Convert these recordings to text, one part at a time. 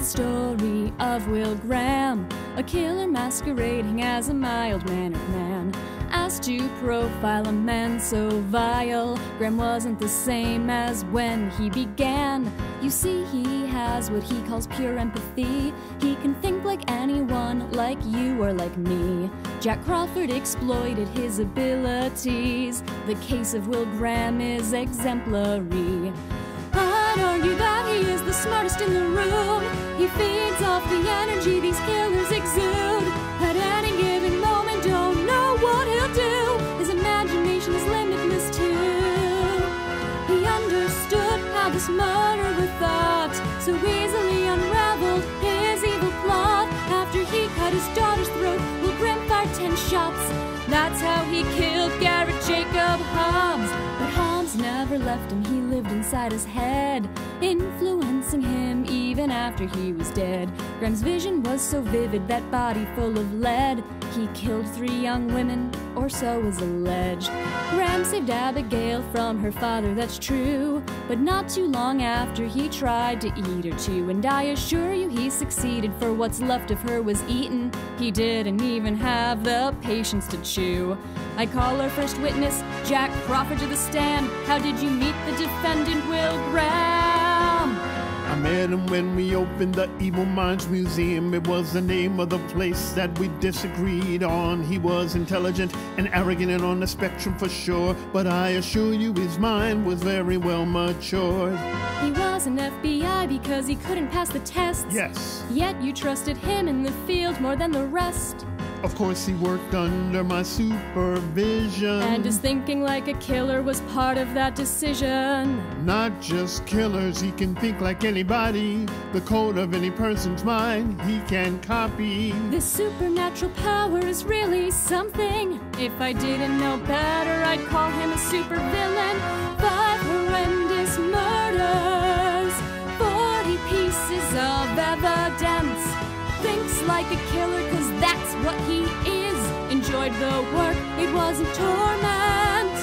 the story of Will Graham, a killer masquerading as a mild-mannered man. Asked to profile a man so vile, Graham wasn't the same as when he began. You see, he has what he calls pure empathy. He can think like anyone, like you or like me. Jack Crawford exploited his abilities. The case of Will Graham is exemplary. I'd argue that he is the smartest in the room. He feeds off the energy these killers exude. At any given moment, don't know what he'll do. His imagination is limitless too. He understood how this murderer thought, so easily unraveled his evil plot. After he cut his daughter's throat, Will Graham fired 10 shots. That's how he killed Garrett Jacob Hobbs. But Hobbs never left him, he lived inside his head, influencing him even after he was dead. Graham's vision was so vivid, that body full of lead. He killed 3 young women, or so is alleged. Graham saved Abigail from her father, that's true, but not too long after he tried to eat her too. And I assure you he succeeded, for what's left of her was eaten. He didn't even have the patience to chew. I call our first witness, Jack Crawford, to the stand. How did you meet the defendant, Will Graham? I met him when we opened the Evil Minds Museum. It was the name of the place that we disagreed on. He was intelligent and arrogant and on the spectrum for sure, but I assure you his mind was very well matured. He was an FBI because he couldn't pass the tests. Yes. Yet you trusted him in the field more than the rest. Of course he worked under my supervision. And his thinking like a killer was part of that decision. Not just killers, he can think like anybody. The code of any person's mind he can copy. This supernatural power is really something. If I didn't know better, I'd call him a supervillain. 5 horrendous murders, 40 pieces of evidence. Thinks like a killer, cause that's what he is. Enjoyed the work, it wasn't torment.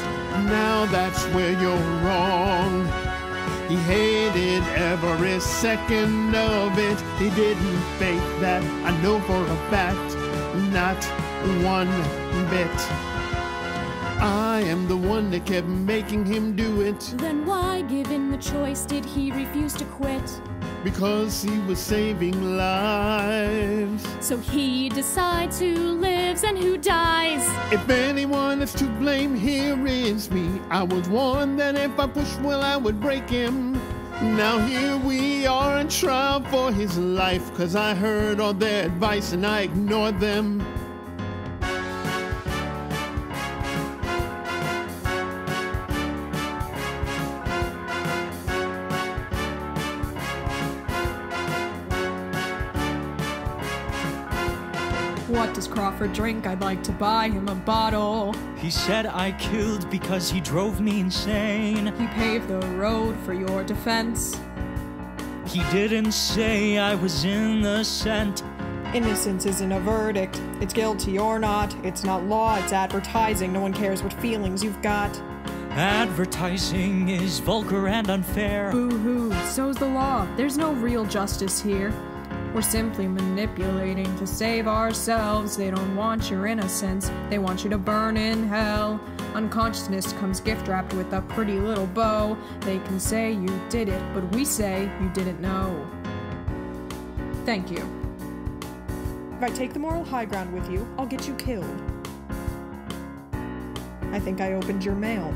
Now that's where you're wrong. He hated every second of it. He didn't fake that, I know for a fact. Not one bit. I am the one that kept making him do it. Then why, given the choice, did he refuse to quit? Because he was saving lives. So he decides who lives and who dies. If anyone is to blame, here is me. I was warned that if I pushed, well, I would break him. Now here we are in trial for his life, cause I heard all their advice and I ignored them. What does Crawford drink? I'd like to buy him a bottle. He said I killed because he drove me insane. He paved the road for your defense. He didn't say I was innocent. Innocence isn't a verdict. It's guilty or not. It's not law, it's advertising. No one cares what feelings you've got. Advertising is vulgar and unfair. Boo-hoo, so's the law. There's no real justice here. We're simply manipulating to save ourselves. They don't want your innocence, they want you to burn in hell. Unconsciousness comes gift-wrapped with a pretty little bow. They can say you did it, but we say you didn't know. Thank you. If I take the moral high ground with you, I'll get you killed. I think I opened your mail.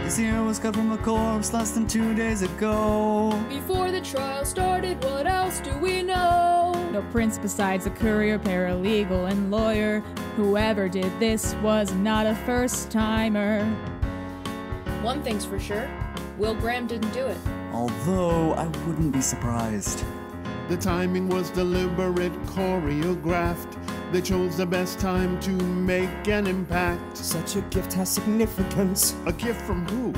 This ear was cut from a corpse less than 2 days ago. Before the trial started, what else do we know? No prints besides a courier, paralegal, and lawyer. Whoever did this was not a first-timer. One thing's for sure, Will Graham didn't do it. Although I wouldn't be surprised. The timing was deliberate, choreographed. They chose the best time to make an impact. Such a gift has significance. A gift from who?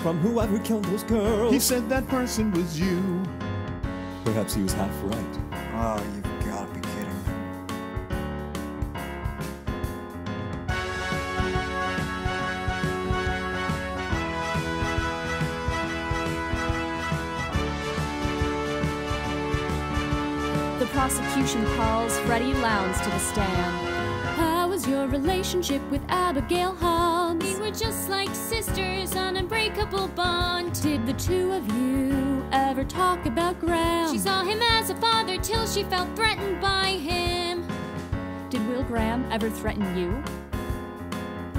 From whoever killed those girls. He said that person was you. Perhaps he was half right. Oh, you've gotta be kidding me. prosecution calls Freddie Lowndes to the stand. How was your relationship with Abigail Hobbs? We were just like sisters, an unbreakable bond. Did the two of you ever talk about Graham? She saw him as a father till she felt threatened by him. Did Will Graham ever threaten you?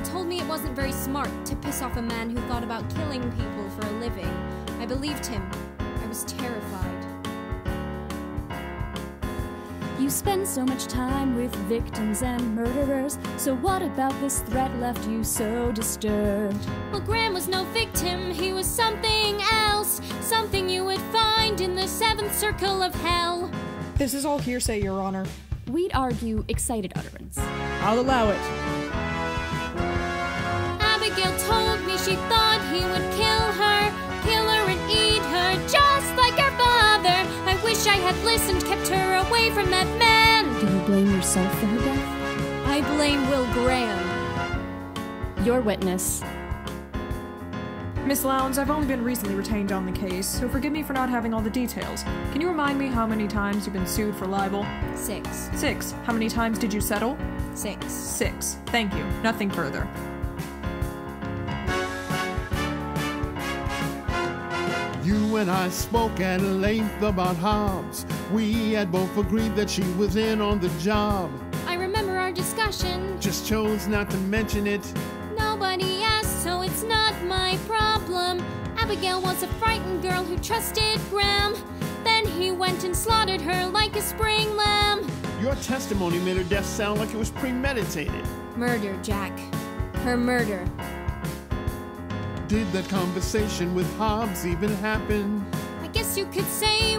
He told me it wasn't very smart to piss off a man who thought about killing people for a living. I believed him. I was terrified. You spend so much time with victims and murderers, so what about this threat left you so disturbed? Well, Graham was no victim, he was something else. Something you would find in the seventh circle of hell. This is all hearsay, Your Honor. We'd argue excited utterance. I'll allow it. Abigail told me she thought he would kill her and eat her, just like her father. I wish I had listened, kept her away from that man. Do you blame yourself for her death? I blame Will Graham. Your witness. Miss Lowndes, I've only been recently retained on the case, so forgive me for not having all the details. Can you remind me how many times you've been sued for libel? 6. 6. How many times did you settle? 6. 6. Thank you. Nothing further. You and I spoke at length about Hobbs. We had both agreed that she was in on the job. I remember our discussion. Just chose not to mention it. Nobody asked, so it's not my problem. Abigail was a frightened girl who trusted Graham. Then he went and slaughtered her like a spring lamb. Your testimony made her death sound like it was premeditated. Murder, Jack. Her murder. Did that conversation with Hobbs even happen? I guess you could say